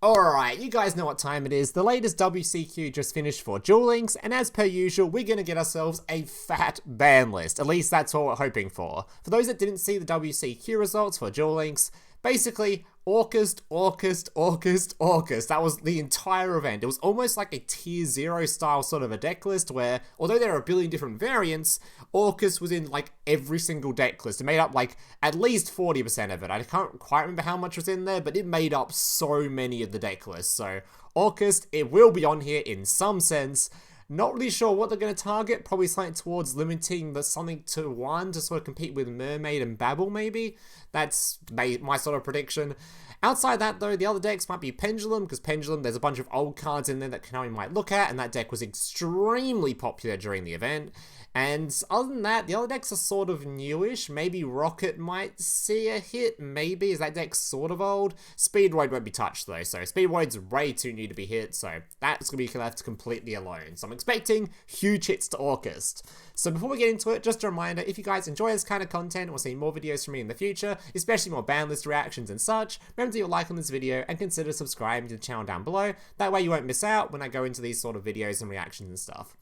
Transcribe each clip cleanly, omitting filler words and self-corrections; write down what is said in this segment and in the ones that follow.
Alright, you guys know what time it is. The latest WCQ just finished for Duel Links, and as per usual, we're going to get ourselves a fat ban list. At least that's what we're hoping for. For those that didn't see the WCQ results for Duel Links, basically, ORCUST. That was the entire event. It was almost like a tier 0 style sort of a deck list where, although there are a billion different variants, ORCUST was in like every single deck list. It made up like at least 40% of it. I can't quite remember how much was in there, but it made up so many of the deck lists. So ORCUST, it will be on here in some sense. Not really sure what they're going to target, probably something towards limiting the something to 1 to sort of compete with Mermaid and Babel maybe. That's my sort of prediction. Outside that though, the other decks might be Pendulum, because Pendulum, there's a bunch of old cards in there that Konami might look at, and that deck was extremely popular during the event. And other than that, the other decks are sort of newish. Maybe Rocket might see a hit, maybe, is that deck sort of old? SPEEDROID won't be touched though, so SPEEDROID's way too new to be hit, so that's going to be left completely alone. So I'm expecting huge hits to ORCUST. So before we get into it, just a reminder, if you guys enjoy this kind of content or see more videos from me in the future, especially more ban list reactions and such, remember to leave a like on this video and consider subscribing to the channel down below. That way you won't miss out when I go into these sort of videos and reactions and stuff.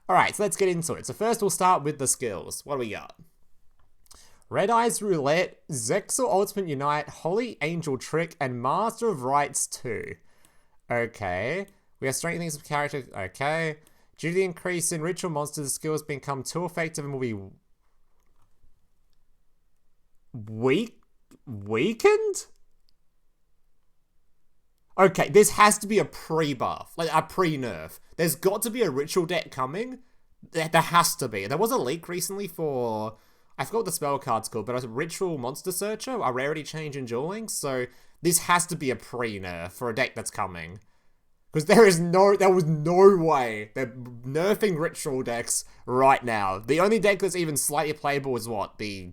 Alright, so let's get into it. So first we'll start with the skills. What do we got? Red Eyes Roulette, Zexal Ultimate Unite, Holy Angel Trick, and Master of Rites 2. Okay. We have strengthening some character. Okay. Due to the increase in ritual monsters, the skills become too effective and will be weakened? Okay, this has to be a pre-buff, like a pre-nerf. There's got to be a ritual deck coming. There has to be. There was a leak recently for, I forgot what the spell card's called, but a ritual monster searcher, a rarity change in Duel Links. So this has to be a pre-nerf for a deck that's coming. Because there was no way they're nerfing ritual decks right now. The only deck that's even slightly playable is what? Is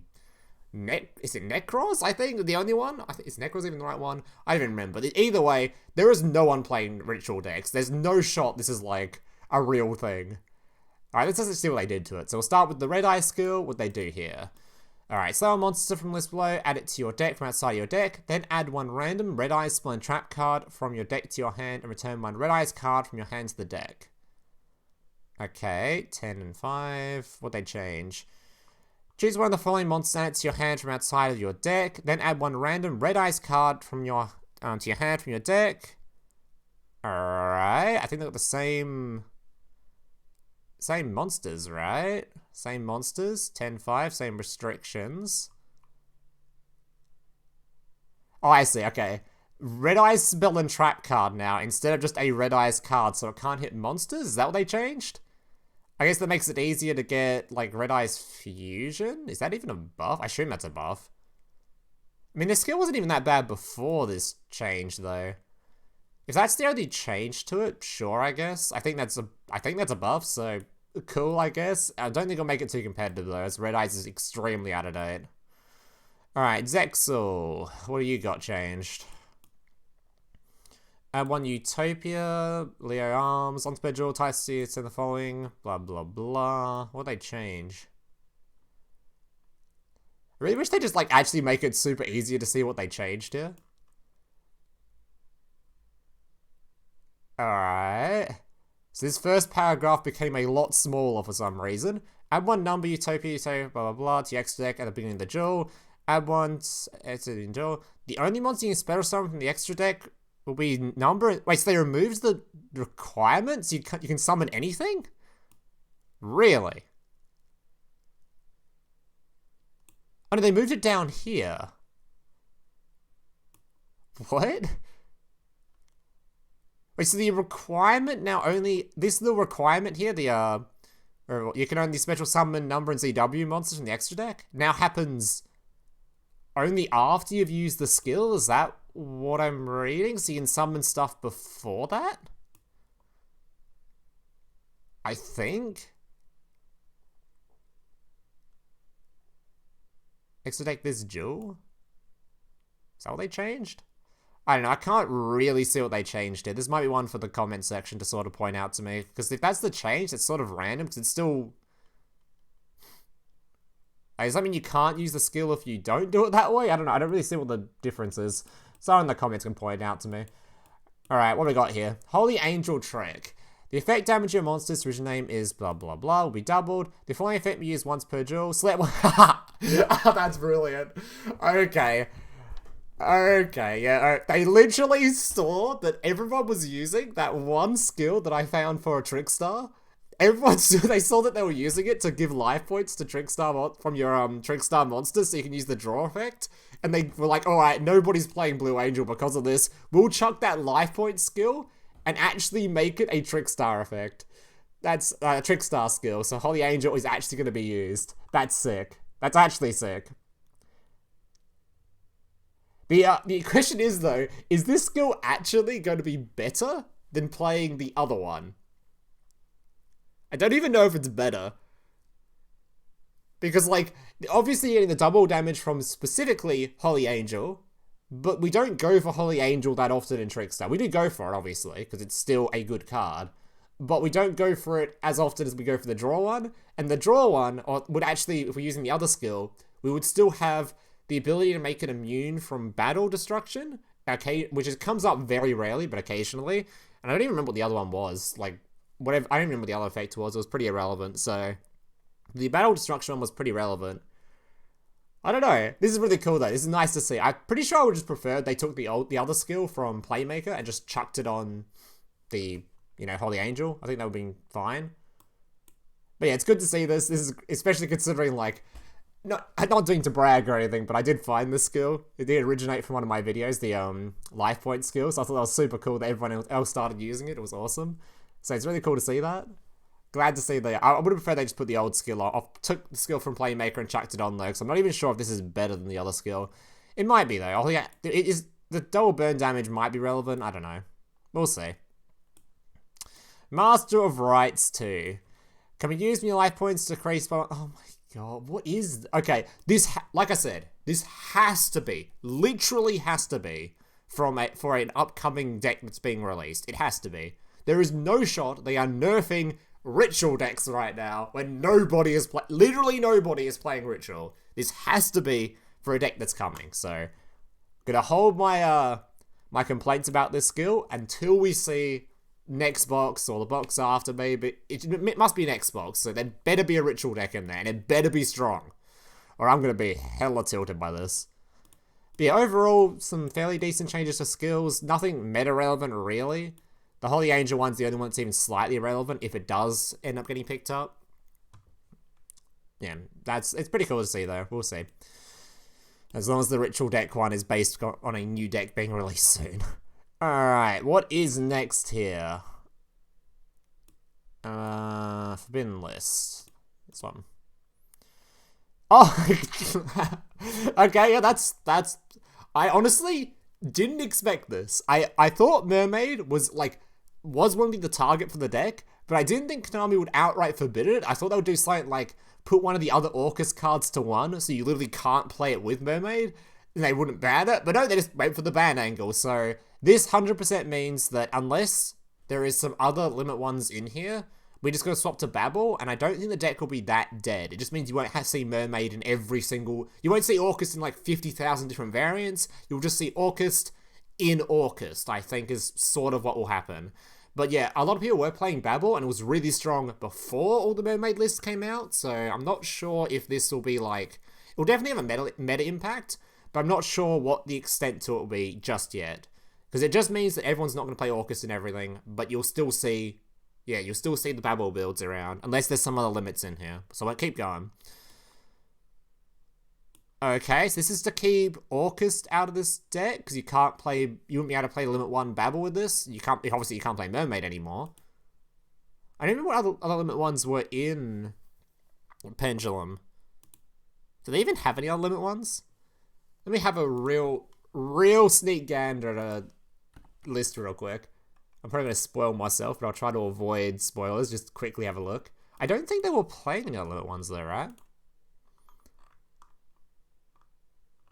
it Necros, I think? The only one? I think, is Necros even the right one? I don't even remember. Either way, there is no one playing ritual decks. There's no shot this is like a real thing. Alright, let's just see what they did to it. So we'll start with the Red Eye skill, what they do here. Alright, select a monster from list below, add it to your deck from outside your deck, then add one random Red Eyes Spell and Trap card from your deck to your hand, and return one Red Eyes card from your hand to the deck. Okay, 10 and 5. What they change? Choose one of the following monsters and add it to your hand from outside of your deck, then add one random Red Eyes card from your to your hand from your deck. Alright, I think they've got the same monsters, right? Same monsters, 10-5, same restrictions. Oh, I see, okay. Red Eyes Spell and Trap card now, instead of just a Red Eyes card, so it can't hit monsters? Is that what they changed? I guess that makes it easier to get, like, Red Eyes Fusion? Is that even a buff? I assume that's a buff. I mean, the skill wasn't even that bad before this change, though. If that's the only change to it, sure, I guess. I think that's a buff, so cool, I guess. I don't think it'll make it too competitive, though, as Red Eyes is extremely out of date. Alright, Zexal. What do you got changed? Add one Utopia, Leo Arms, on schedule, Tyce to the following, blah blah blah. What they change? I really wish they just like actually make it super easier to see what they changed here. Alright. So this first paragraph became a lot smaller for some reason. Add one number Utopia, blah blah blah to your extra deck at the beginning of the duel. Add one to the duel. The only monster you can special summon from the extra deck will be number. Wait, so they removed the requirements? You can summon anything? Really? Oh no, they moved it down here. What? Wait, so the requirement now only, this is the requirement here, or you can only special summon number and ZW monsters from the extra deck, now happens only after you've used the skill? Is that what I'm reading? So you can summon stuff before that? I think? Extra deck this duel? Is that what they changed? I don't know, I can't really see what they changed here. This might be one for the comment section to sort of point out to me. Because if that's the change, it's sort of random, because it's still... Does that mean you can't use the skill if you don't do it that way? I don't know, I don't really see what the difference is. Someone in the comments can point it out to me. Alright, what do we got here? Holy Angel Trick. The effect damage of your monster's original name is blah blah blah will be doubled. The following effect will be used once per duel. Select one. Oh, that's brilliant. Okay. Okay, yeah. They literally saw that everyone was using that one skill that I found for a Trickstar. They saw that they were using it to give life points to Trickstar from your Trickstar monster, so you can use the draw effect. And they were like, alright, nobody's playing Blue Angel because of this. We'll chuck that life point skill and actually make it a Trickstar effect. That's a Trickstar skill, so Holy Angel is actually going to be used. That's sick. That's actually sick. The question is, though, is this skill actually going to be better than playing the other one? I don't even know if it's better. Because, like, obviously you're getting the double damage from specifically Holy Angel, but we don't go for Holy Angel that often in Trickstar. We do go for it, obviously, because it's still a good card. But we don't go for it as often as we go for the draw one. And the draw one would actually, if we're using the other skill, we would still have the ability to make it immune from battle destruction, okay, which comes up very rarely, but occasionally. And I don't even remember what the other one was. Like, whatever, I don't remember what the other effect was. It was pretty irrelevant, so the battle destruction one was pretty relevant. I don't know. This is really cool, though. This is nice to see. I'm pretty sure I would just prefer they took the other skill from Playmaker and just chucked it on the, you know, Holy Angel. I think that would have been fine. But yeah, it's good to see this. This is especially considering, like, I'm not doing to brag or anything, but I did find this skill. It did originate from one of my videos, the life point skill. So I thought that was super cool that everyone else started using it. It was awesome. So it's really cool to see that. Glad to see that. I would have preferred they just put the old skill on. I took the skill from Playmaker and chucked it on, though, because I'm not even sure if this is better than the other skill. It might be, though. Oh, yeah, it is. The double burn damage might be relevant. I don't know. We'll see. Master of Rights 2. Can we use your life points to create spawn? Oh my god, what is... Okay, this, like I said, this has to be, literally has to be, for an upcoming deck that's being released. It has to be. There is no shot they are nerfing Ritual decks right now when nobody is literally nobody is playing Ritual. This has to be for a deck that's coming. So, I'm gonna hold my my complaints about this skill until we see next box or the box after, maybe. It must be next box, so there better be a Ritual deck in there, and it better be strong, or I'm gonna be hella tilted by this. But yeah, overall, some fairly decent changes to skills. Nothing meta relevant really. The Holy Angel one's the only one that's even slightly relevant if it does end up getting picked up. Yeah, it's pretty cool to see, though. We'll see. As long as the Ritual deck one is based on a new deck being released soon. Alright, what is next here? Forbidden List. This one. Oh! Okay, yeah, that's... I honestly didn't expect this. I thought Mermaid was, like... was going to be the target for the deck, but I didn't think Konami would outright forbid it. I thought they would do something like put one of the other ORCUST cards to 1, so you literally can't play it with Mermaid, and they wouldn't ban it. But no, they just wait for the ban angle. So this 100% means that unless there is some other limit ones in here, we're just going to swap to Babel, and I don't think the deck will be that dead. It just means you won't see Mermaid in every single... You won't see ORCUST in like 50,000 different variants. You'll just see ORCUST in ORCUST, I think, is sort of what will happen. But yeah, a lot of people were playing Babel, and it was really strong before all the Mermaid lists came out, so I'm not sure if this will be like... It will definitely have a meta impact, but I'm not sure what the extent to it will be just yet. Because it just means that everyone's not going to play ORCUST and everything, but you'll still see... Yeah, you'll still see the Babel builds around, unless there's some other limits in here. So I'll keep going. Okay, so this is to keep ORCUST out of this deck, because you can't play... You wouldn't be able to play Limit 1 Babel with this. You can't... Obviously, you can't play Mermaid anymore. I don't remember what other Limit 1s were in Pendulum. Do they even have any other Limit 1s? Let me have a real sneak gander at a list real quick. I'm probably going to spoil myself, but I'll try to avoid spoilers. Just quickly have a look. I don't think they were playing any other Limit 1s though, right?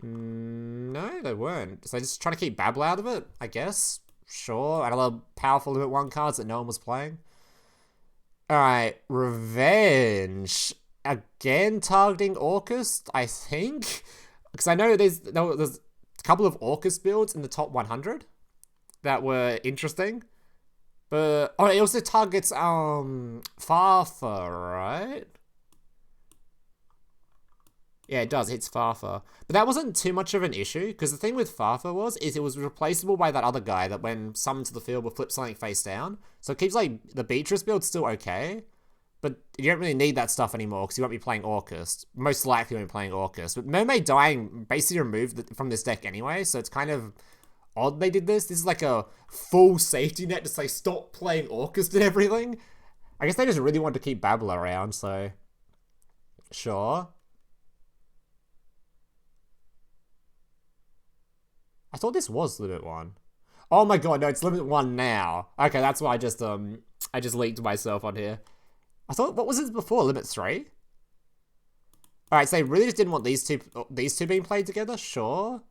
No, they weren't. So just trying to keep Babel out of it, I guess. Sure, another powerful Limit 1 cards that no one was playing. Alright, Revenge. Again, targeting ORCUST, I think. Because I know there's a couple of ORCUST builds in the top 100. that were interesting. But oh, it also targets Farfa, right? Yeah, it does. It hits Farfa. But that wasn't too much of an issue, because the thing with Farfa is it was replaceable by that other guy that when summoned to the field will flip something face down. So it keeps, like, the Beatrice build still okay. But you don't really need that stuff anymore, because you won't be playing ORCUST. Most likely you won't be playing ORCUST. But Mermaid dying basically removed from this deck anyway, so it's kind of odd they did this. This is like a full safety net to say stop playing ORCUST and everything. I guess they just really want to keep Babel around, so... Sure. I thought this was limit 1. Oh my god, no, it's limit 1 now. Okay, that's why I just leaked myself on here. I thought, what was this before? Limit 3? Alright, so they really just didn't want these two being played together? Sure.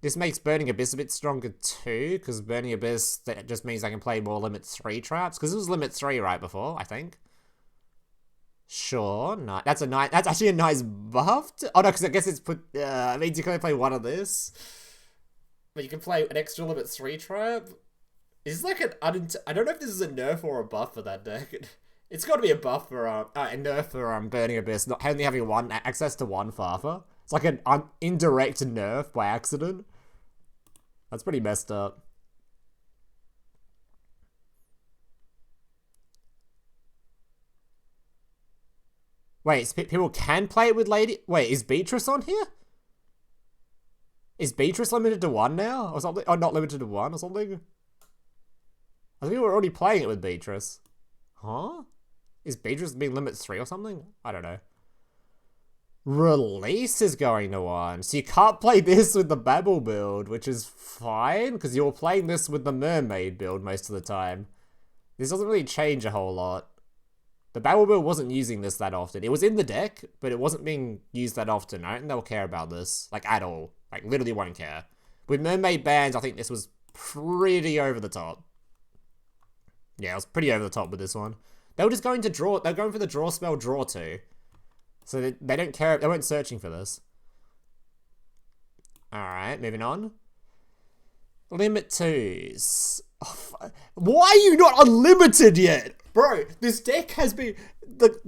This makes Burning Abyss a bit stronger too, because Burning Abyss, that just means I can play more limit 3 traps, because it was limit 3 right before, I think. Sure, no, that's actually a nice buff. Oh no, because I guess it's it means you can only play one of this. But you can play an extra limit 3 trap. Is this like an I don't know if this is a nerf or a buff for that deck. It's got to be a buff for a nerf for Burning Abyss, not only having access to one Farfa. It's like an indirect nerf by accident. That's pretty messed up. Wait, people can play it with Lady... Wait, is Beatrice on here? Is Beatrice limited to 1 now? Or something? Oh, not limited to 1 or something? I think we were already playing it with Beatrice. Huh? Is Beatrice being limit 3 or something? I don't know. Release is going to 1. So you can't play this with the Babel build, which is fine, because you're playing this with the Mermaid build most of the time. This doesn't really change a whole lot. The Babel build wasn't using this that often. It was in the deck, but it wasn't being used that often. I don't think they'll care about this, like, at all. Like, literally won't care. With Mermaid bans, I think this was pretty over the top. Yeah, it was pretty over the top with this one. They were just going to draw. They're going for the draw spell, draw 2. So they don't care. They weren't searching for this. Alright, moving on. Limit 2s. Oh, why are you not unlimited yet? Bro, this deck has been... The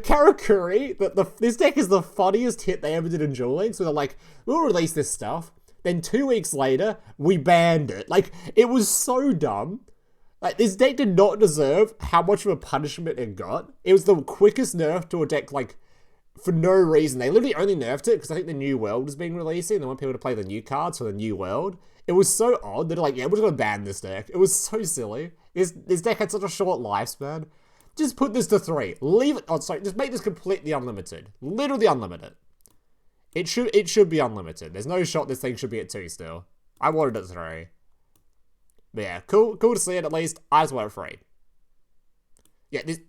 Karakuri, this deck is the funniest hit they ever did in Duel Links. So they're like, we'll release this stuff. Then 2 weeks later, we banned it. Like, it was so dumb. Like, this deck did not deserve how much of a punishment it got. It was the quickest nerf to a deck, like, for no reason. They literally only nerfed it because I think the new world was being released and they want people to play the new cards for the new world. It was so odd. They're like, yeah, we're just gonna ban this deck. It was so silly. This deck had such a short lifespan. Just put this to 3. Leave it. Oh, sorry. Just make this completely unlimited. Literally unlimited. It should be unlimited. There's no shot this thing should be at 2 still. I wanted it at 3. But yeah, cool to see it at least. I just want it 3. Yeah, this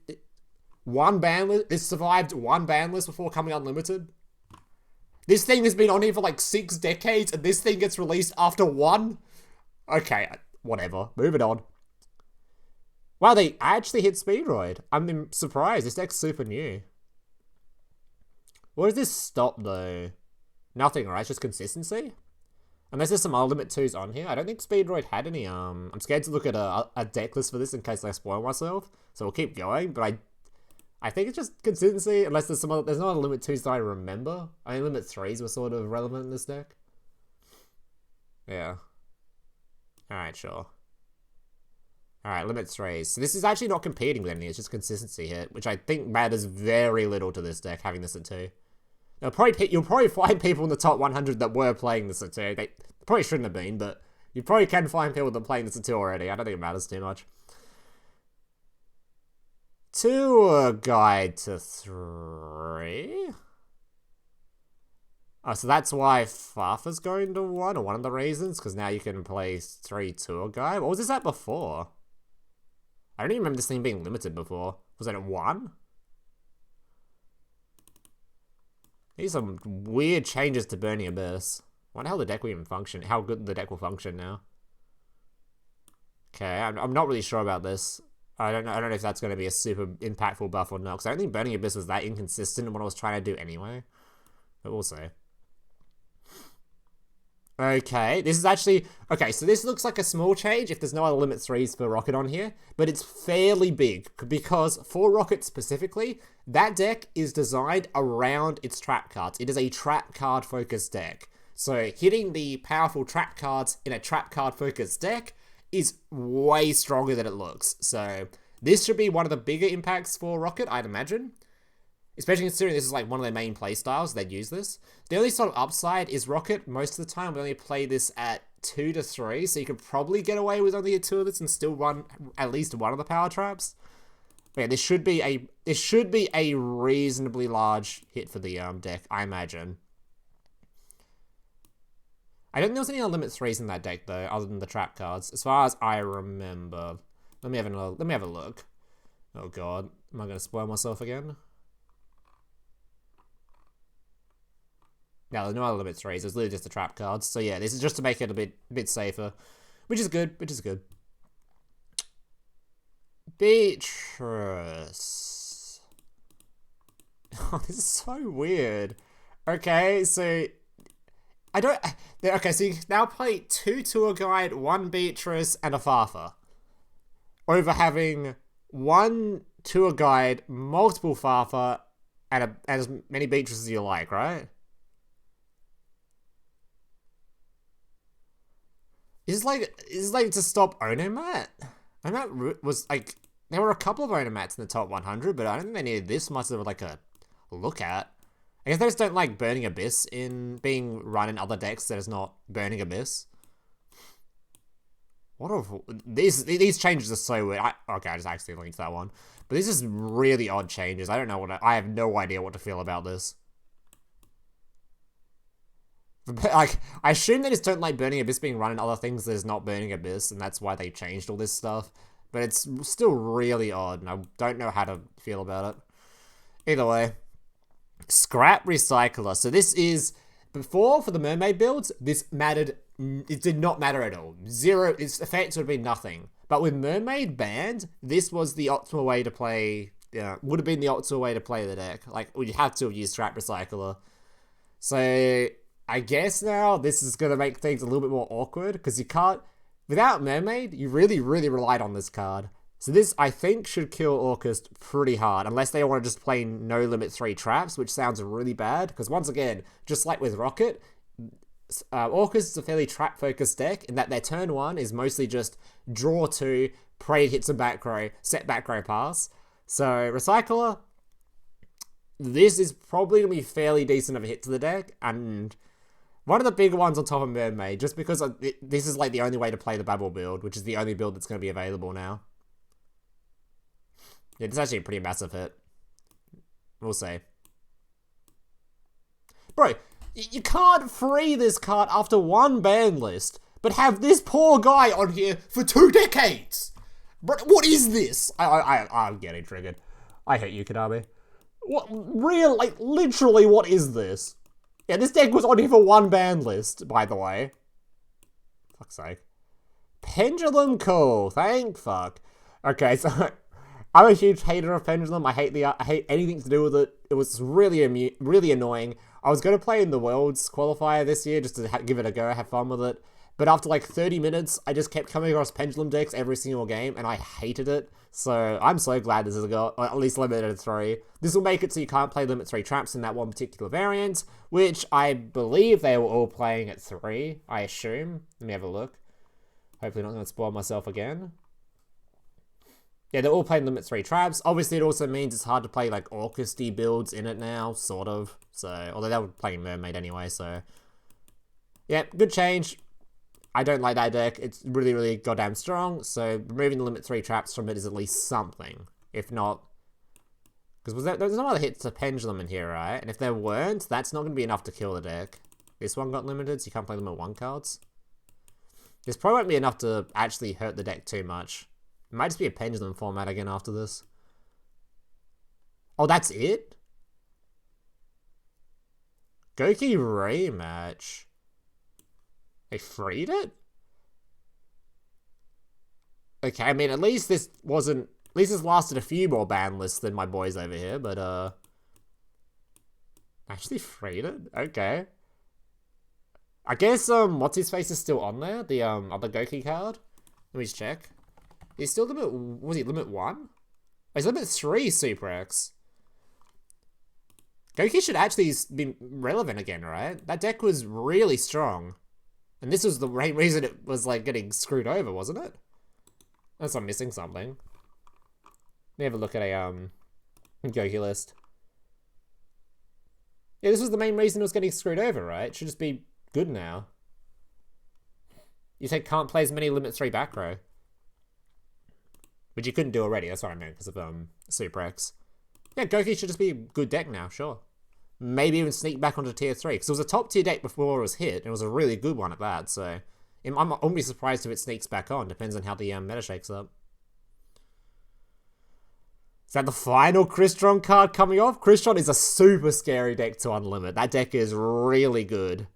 survived 1 ban list before coming unlimited. This thing has been on here for like 6 decades, and this thing gets released after 1? Okay, whatever. Moving on. Wow, they actually hit SPEEDROID. I'm surprised. This deck's super new. Where does this stop, though? Nothing, right? It's just consistency? Unless there's some other limit 2s on here. I don't think SPEEDROID had any. I'm scared to look at a deck list for this in case I spoil myself. So we'll keep going, but I think it's just consistency, unless there's some other... There's not a limit 2s that I remember. I mean, limit 3s were sort of relevant in this deck. Yeah. Alright, sure. Alright, limit 3s. So this is actually not competing with anything, it's just consistency hit, which I think matters very little to this deck, having this at 2. You'll probably find people in the top 100 that were playing this at 2. They probably shouldn't have been, but you probably can find people that are playing this at 2 already. I don't think it matters too much. Tour guide to 3. Oh, so that's why Farfa's going to 1, or one of the reasons, because now you can play 3 tour guide. What was this at before? I don't even remember this thing being limited before. Was it at 1? These are some weird changes to Burning Abyss. Wonder how the deck will even function. How good the deck will function now. Okay, I'm not really sure about this. I don't know if that's going to be a super impactful buff or not, because I don't think Burning Abyss was that inconsistent in what I was trying to do anyway. But we'll see. Okay, this is actually... Okay, so this looks like a small change if there's no other limit 3s for Rocket on here, but it's fairly big, because for Rocket specifically, that deck is designed around its trap cards. It is a trap card focused deck. So hitting the powerful trap cards in a trap card focused deck is way stronger than it looks. So this should be one of the bigger impacts for Rocket, I'd imagine. Especially considering this is like one of their main playstyles, they'd use this. The only sort of upside is Rocket, most of the time, we only play this at 2 to 3, so you could probably get away with only 2 of this and still run at least one of the power traps. But yeah, this should be a reasonably large hit for the deck, I imagine. I don't think there was any limit 3s in that deck though, other than the trap cards, as far as I remember. Let me have a look. Oh god, am I gonna spoil myself again? No, there's no other limit 3s. It's literally just the trap cards. So yeah, this is just to make it a bit safer, which is good. Beatrice. Oh, this is so weird. Okay, so I don't. Okay, so you can now play 2 tour guide, 1 Beatrice, and a Farfa over having 1 tour guide, multiple Farfa, and as many Beatrices as you like, right? Is this like to stop Onomat? Onomat was like, there were a couple of Onomats in the top 100, but I don't think they needed this much of like a look at. I guess they just don't like Burning Abyss in being run in other decks that is not Burning Abyss. What are these changes are so weird. Okay, I just accidentally linked that one, but these is really odd changes. I don't know I have no idea what to feel about this. Like, I assume they just don't like Burning Abyss being run in other things that is not Burning Abyss, and that's why they changed all this stuff. But it's still really odd, and I don't know how to feel about it. Either way. Scrap Recycler. So this is... Before, for the Mermaid builds, this mattered... It did not matter at all. Zero... Its effects would have been nothing. But with Mermaid banned, this was the optimal way to play... would have been the optimal way to play the deck. Like, you have to have used Scrap Recycler. So... I guess now this is going to make things a little bit more awkward, because you can't... Without Mermaid, you really relied on this card. So this, I think, should kill ORCUST pretty hard, unless they want to just play no limit 3 traps, which sounds really bad, because once again, just like with Rocket, ORCUST is a fairly trap-focused deck, in that their turn 1 is mostly just draw 2, pray it hits a back row, set back row pass. So, Recycler, this is probably going to be fairly decent of a hit to the deck, and... One of the bigger ones on top of Mermaid, just because this is like the only way to play the Babel build, which is the only build that's going to be available now. Yeah, this is actually a pretty massive hit. We'll see. Bro, you can't free this card after 1 ban list, but have this poor guy on here for 2 decades! Bro, what is this? I'm getting triggered. I hate you, Konami. What, like, literally, what is this? Yeah, this deck was on here for 1 ban list, by the way. Fuck's sake. Pendulum, cool. Thank fuck. Okay, so I'm a huge hater of Pendulum. I hate anything to do with it. It was really annoying. I was going to play in the Worlds qualifier this year just to give it a go, have fun with it. But after like 30 minutes, I just kept coming across Pendulum decks every single game, and I hated it. So I'm so glad this has got at least limited 3. This will make it so you can't play limit 3 traps in that one particular variant, which I believe they were all playing at 3, I assume. Let me have a look. Hopefully not going to spoil myself again. Yeah, they're all playing limit 3 traps. Obviously, it also means it's hard to play like ORCUST builds in it now, sort of. So, although they were playing Mermaid anyway, so... Yeah, good change. I don't like that deck. It's really goddamn strong, so removing the limit 3 traps from it is at least something. If not... Because there's no other hits to Pendulum in here, right? And if there weren't, that's not going to be enough to kill the deck. This one got limited, so you can't play limit 1 cards. This probably won't be enough to actually hurt the deck too much. It might just be a Pendulum format again after this. Oh, that's it? Goki rematch. They freed it? Okay, I mean, at least this wasn't... At least this lasted a few more ban lists than my boys over here, but, Actually freed it? Okay. I guess, what's his face is still on there? The, other Goki card? Let me just check. He's still limit, was he limit 1? Oh, he's limit 3 Super X. Goki should actually be relevant again, right? That deck was really strong. And this was the reason it was, like, getting screwed over, wasn't it? Unless I'm missing something. Let me have a look at a, Goki list. Yeah, this was the main reason it was getting screwed over, right? It should just be good now. You say can't play as many limit 3 back row. Which you couldn't do already, that's what I meant, because of, Super X. Yeah, Goki should just be a good deck now, sure. Maybe even sneak back onto tier 3, because it was a top tier deck before it was hit, and it was a really good one at that, so... I won't be surprised if it sneaks back on, depends on how the meta shakes up. Is that the final Crystron card coming off? Crystron is a super scary deck to unlimit. That deck is really good.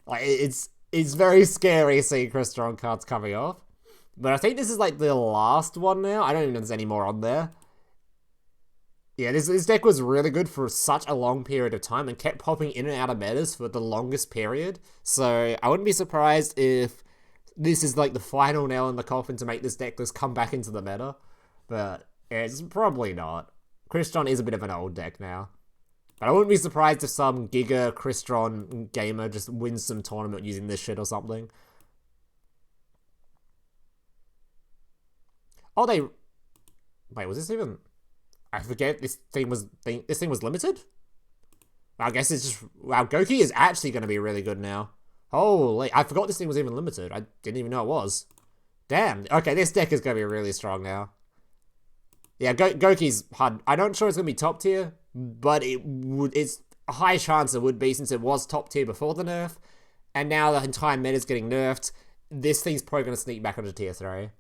Like, it's very scary seeing Crystron cards coming off. But I think this is like the last one now. I don't even know if there's any more on there. Yeah, this deck was really good for such a long period of time and kept popping in and out of metas for the longest period. So I wouldn't be surprised if this is like the final nail in the coffin to make this deck just come back into the meta. But it's probably not. Crystron is a bit of an old deck now. But I wouldn't be surprised if some Giga Crystron gamer just wins some tournament using this shit or something. Oh, wait, was this even... I forget this thing was limited? I guess it's just... Wow, Goki is actually going to be really good now. Holy... I forgot this thing was even limited. I didn't even know it was. Damn. Okay, this deck is going to be really strong now. Yeah, Goki's hard. I'm not sure it's going to be top tier, but it's a high chance it would be since it was top tier before the nerf, and now the entire meta's getting nerfed. This thing's probably going to sneak back onto tier 3.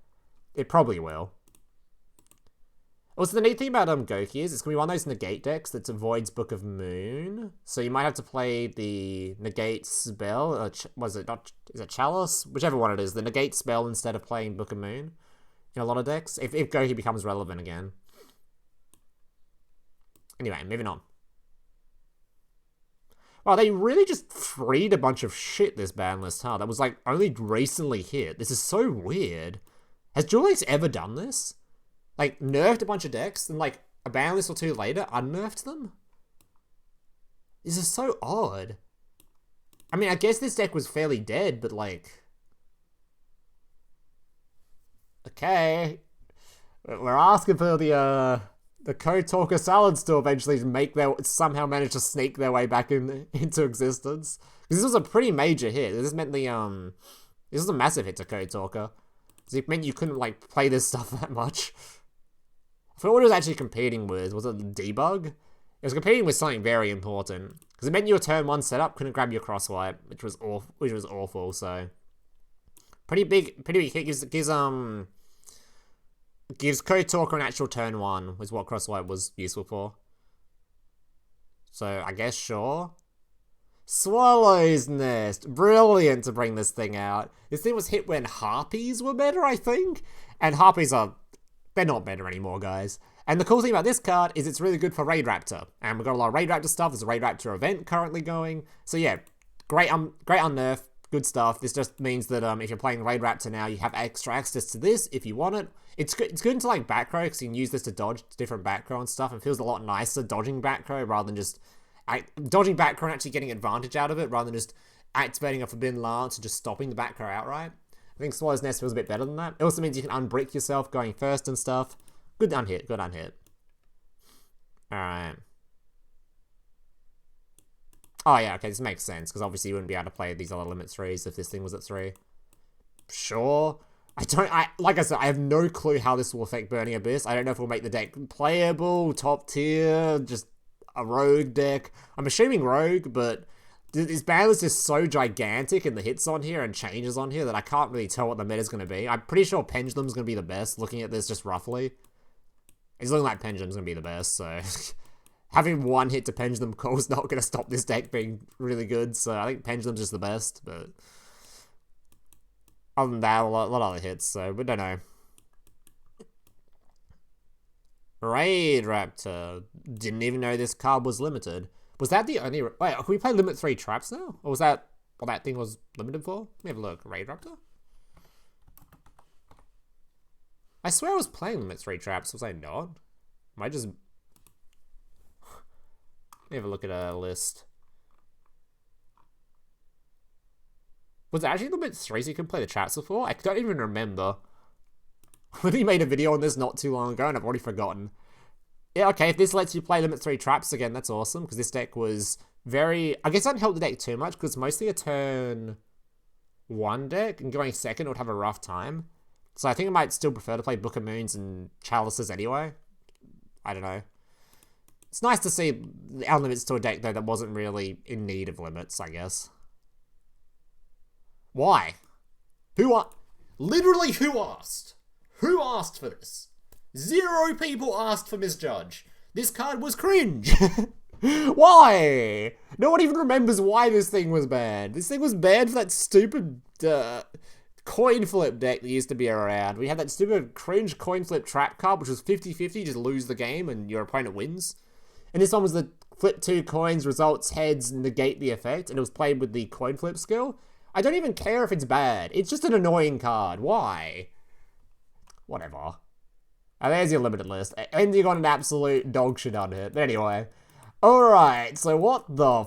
It probably will. Also, the neat thing about Goki is it's going to be one of those negate decks that avoids Book of Moon. So you might have to play the negate spell. Was it not? Is it Chalice? Whichever one it is. The negate spell instead of playing Book of Moon in a lot of decks. If Goki becomes relevant again. Anyway, moving on. Wow, they really just freed a bunch of shit this ban list, huh? That was like only recently hit. This is so weird. Has Duel Links ever done this? Like, nerfed a bunch of decks, and like, a ban list or two later, unnerfed them? This is so odd. I mean, I guess this deck was fairly dead, but like... Okay. We're asking for the Code Talker Salads to eventually somehow manage to sneak their way back into existence. Because this was a pretty major hit. This meant this was a massive hit to Code Talker. It meant you couldn't, like, play this stuff that much. I forgot what it was actually competing with. Was it debug? It was competing with something very important. Because it meant your turn 1 setup couldn't grab your crosswipe, which was awful, so... Pretty big hit. Gives Code Talker an actual turn 1, was what crosswipe was useful for. So, I guess, sure. Swallow's Nest. Brilliant to bring this thing out. This thing was hit when Harpies were better, I think. And Harpies they're not better anymore, guys. And the cool thing about this card is it's really good for Raid Raptor. And we've got a lot of Raid Raptor stuff. There's a Raid Raptor event currently going. So yeah, great on nerf. Good stuff. This just means that if you're playing Raid Raptor now, you have extra access to this if you want it. It's good into like back row because you can use this to dodge different back row and stuff. It feels a lot nicer dodging back row rather than just... dodging back row and actually getting advantage out of it rather than just activating a Forbidden Lance and just stopping the back row outright. I think Swallow's Nest feels a bit better than that. It also means you can unbrick yourself going first and stuff. Good unhit, good unhit. Alright. Oh yeah, okay, this makes sense, because obviously you wouldn't be able to play these other limit 3s if this thing was at 3. Sure. Like I said, I have no clue how this will affect Burning Abyss. I don't know if it will make the deck playable, top tier, just a rogue deck. I'm assuming rogue, but this ban list is so gigantic in the hits on here and changes on here that I can't really tell what the meta is going to be. I'm pretty sure Pendulum's going to be the best, looking at this just roughly. It's looking like Pendulum's going to be the best, so... Having one hit to Pendulum Call is not going to stop this deck being really good, so I think Pendulum's just the best, but... Other than that, a lot of other hits, so we don't know. Raid Raptor. Didn't even know this card was limited. Was that the only... Wait, can we play Limit 3 traps now? Or was that what that thing was limited for. Let me have a look. Raid Raptor? I swear I was playing Limit 3 traps, was I not? Am I just... Let me have a look at a list. Was it actually Limit 3 so you can play the traps before? I don't even remember. I think he made a video on this not too long ago and I've already forgotten. Yeah, okay, if this lets you play Limit 3 traps again, that's awesome, because this deck was very... I guess it doesn't help the deck too much, because mostly a turn 1 deck, and going second would have a rough time. So I think I might still prefer to play Book of Moons and Chalices anyway. I don't know. It's nice to see unlimits to a deck, though, that wasn't really in need of limits, I guess. Why? Literally, who asked? Who asked for this? 0 people asked for Misjudge. This card was cringe. Why? No one even remembers why this thing was banned. This thing was banned for that stupid coin flip deck that used to be around. We had that stupid cringe coin flip trap card, which was 50-50, just lose the game and your opponent wins. And this one was the flip 2 coins, results, heads, negate the effect, and it was played with the coin flip skill. I don't even care if it's bad. It's just an annoying card. Why? Whatever. And there's your limited list. Ending on an absolute dog shit on it. But anyway. Alright, so what the...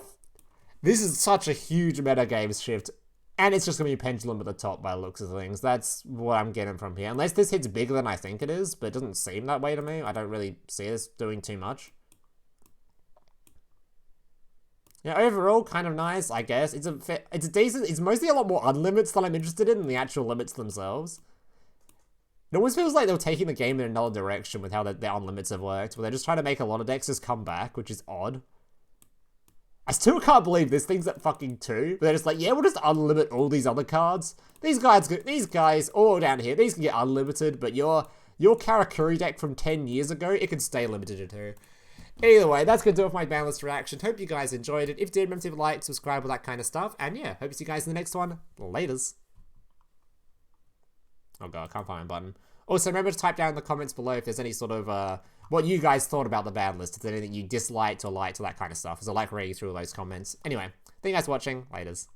This is such a huge metagames shift. And it's just going to be Pendulum at the top by the looks of things. That's what I'm getting from here. Unless this hits bigger than I think it is, but it doesn't seem that way to me. I don't really see this doing too much. Yeah, overall, kind of nice, I guess. It's decent. It's mostly a lot more unlimits that I'm interested in than the actual limits themselves. It always feels like they were taking the game in another direction with how the unlimits have worked, where they're just trying to make a lot of decks just come back, which is odd. I still can't believe this thing's at fucking 2, but they're just like, yeah, we'll just unlimit all these other cards. These guys all down here, these can get unlimited, but your Karakuri deck from 10 years ago, it can stay limited to 2. Either way, that's going to do it for my BANLIST reaction. Hope you guys enjoyed it. If you did, remember to like, subscribe, all that kind of stuff. And yeah, hope to see you guys in the next one. Laters. Oh god, I can't find my button. Also, remember to type down in the comments below if there's any sort of, what you guys thought about the BANLIST. If there's anything you disliked or liked or that kind of stuff. Because I like reading through all those comments. Anyway, thank you guys for watching. Laters.